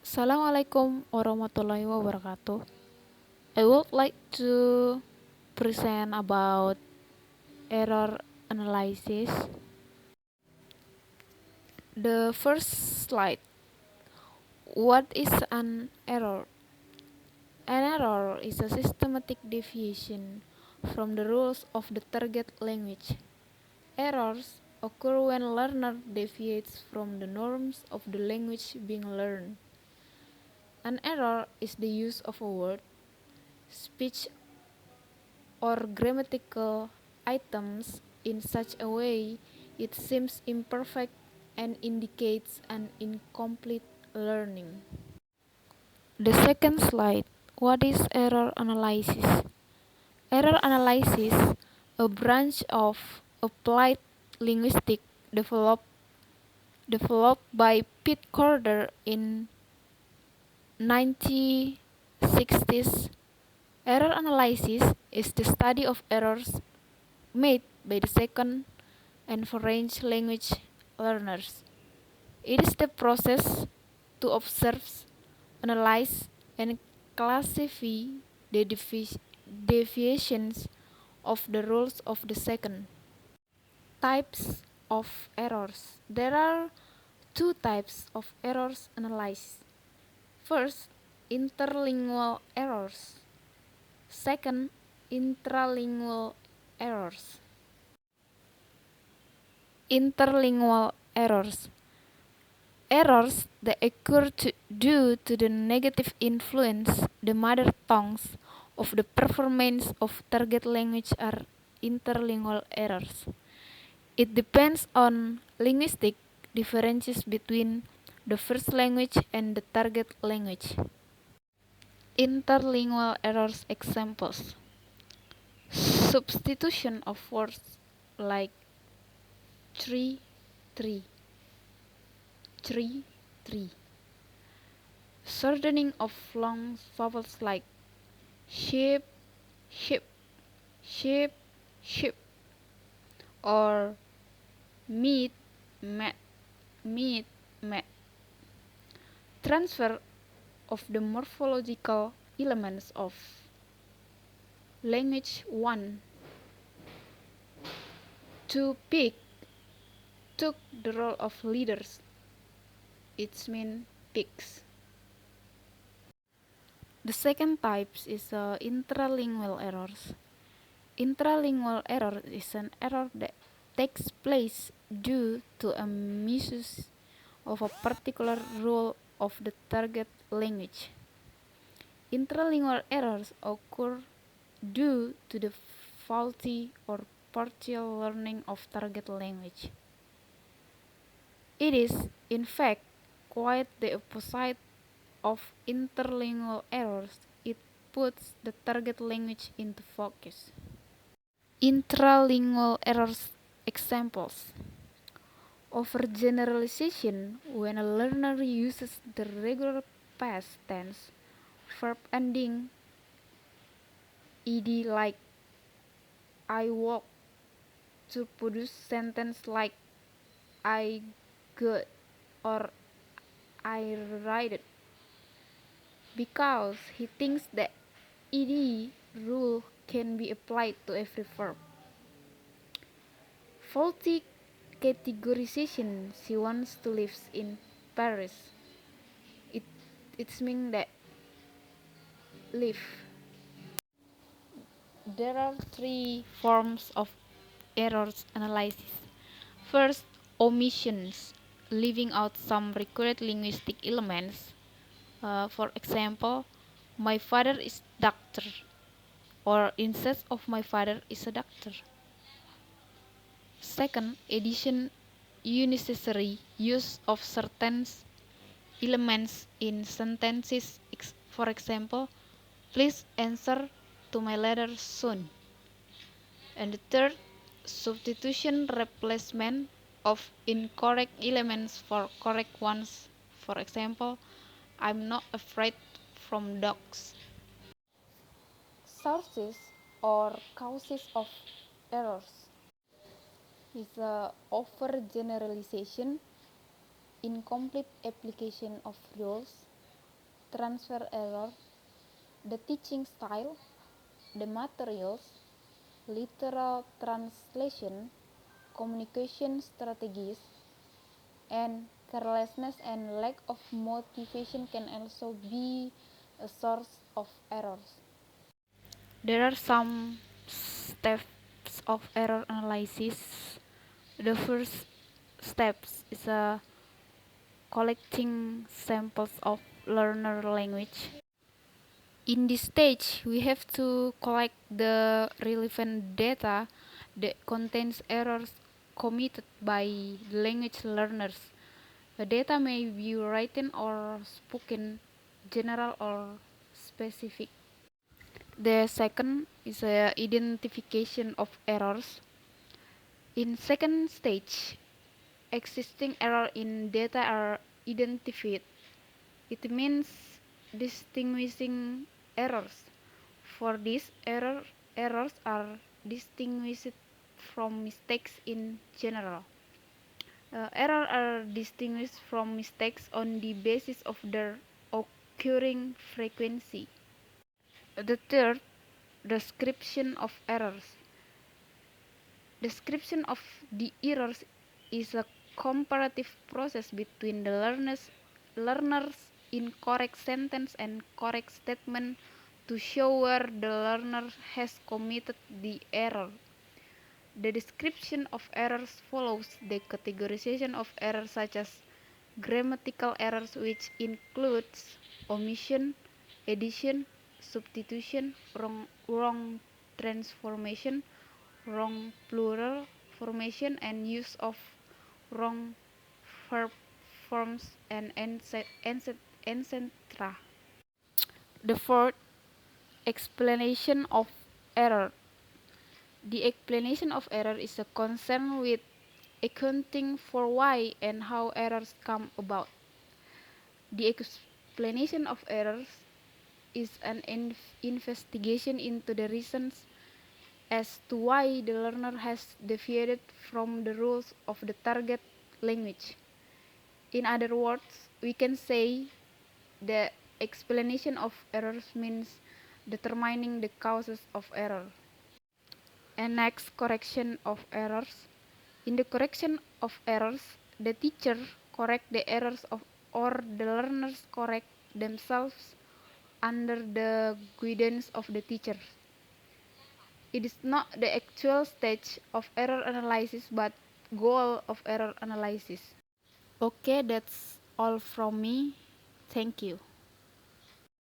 Assalamualaikum warahmatullahi wabarakatuh. I would like to present about error analysis. The first slide. What is an error? An error is a systematic deviation from the rules of the target language. Errors occur when learner deviates from the norms of the language being learned. An error is the use of a word, speech, or grammatical items in such a way it seems imperfect and indicates an incomplete learning. The second slide. What is error analysis? Error analysis, a branch of applied linguistics developed by Pete Corder in 1960s. Error analysis is the study of errors made by the second and foreign language learners. It is the process to observe, analyze, and classify the deviations of the rules of the second. Types of errors. There are two types of errors analyzed. First, interlingual errors. Second, intralingual errors. Interlingual errors. Errors that occur due to the negative influence the mother tongues of the performance of target language are interlingual errors. It depends on linguistic differences between the first language and the target language. Interlingual errors examples. Substitution of words like tree, tree, tree. Shortening of long vowels like sheep, sheep, sheep, sheep, or meat, mat, meat, mat. Transfer of the morphological elements of language 1 to pig took the role of leaders. It means pigs. The second type is intralingual errors. Intralingual error is an error that takes place due to a misuse of a particular rule of the target language. Intralingual errors occur due to the faulty or partial learning of target language. It is, in fact, quite the opposite of interlingual errors. It puts the target language into focus. Intralingual errors examples. Overgeneralization when a learner uses the regular past tense verb ending ed like I walk to produce sentence like I got or I ride because he thinks that ed rule can be applied to every verb. Faulty categorization. She wants to live in Paris. It means that live. There are three forms of errors analysis. First, omissions, leaving out some required linguistic elements. For example, my father is doctor, or instead of my father is a doctor. Second, addition, unnecessary use of certain elements in sentences. For example, please answer to my letter soon. And the third, substitution, replacement of incorrect elements for correct ones. For example, I'm not afraid from dogs. Sources or causes of errors is a overgeneralization, incomplete application of rules, transfer error, the teaching style, the materials, literal translation, communication strategies, and carelessness and lack of motivation can also be a source of errors. There are some steps of error analysis. The first step is collecting samples of learner language. In this stage, we have to collect the relevant data that contains errors committed by the language learners. The data may be written or spoken, general or specific. The second is identification of errors. In second stage, existing error in data are identified. It means distinguishing errors. For this, errors are distinguished from mistakes in general. Errors are distinguished from mistakes on the basis of their occurring frequency. The third, description of errors. Description of the errors is a comparative process between the learner's incorrect sentence and correct statement to show where the learner has committed the error. The description of errors follows the categorization of errors such as grammatical errors, which includes omission, addition, substitution, wrong transformation, wrong plural formation, and use of wrong verb forms, and etc. The fourth, explanation of error. The explanation of error is a concern with accounting for why and how errors come about. The explanation of errors is an investigation into the reasons as to why the learner has deviated from the rules of the target language. In other words, we can say the explanation of errors means determining the causes of error. And next, correction of errors. In the correction of errors, the teacher correct the errors or the learners correct themselves under the guidance of the teacher. It is not the actual stage of error analysis but goal of error analysis. Okay, that's all from me. Thank you.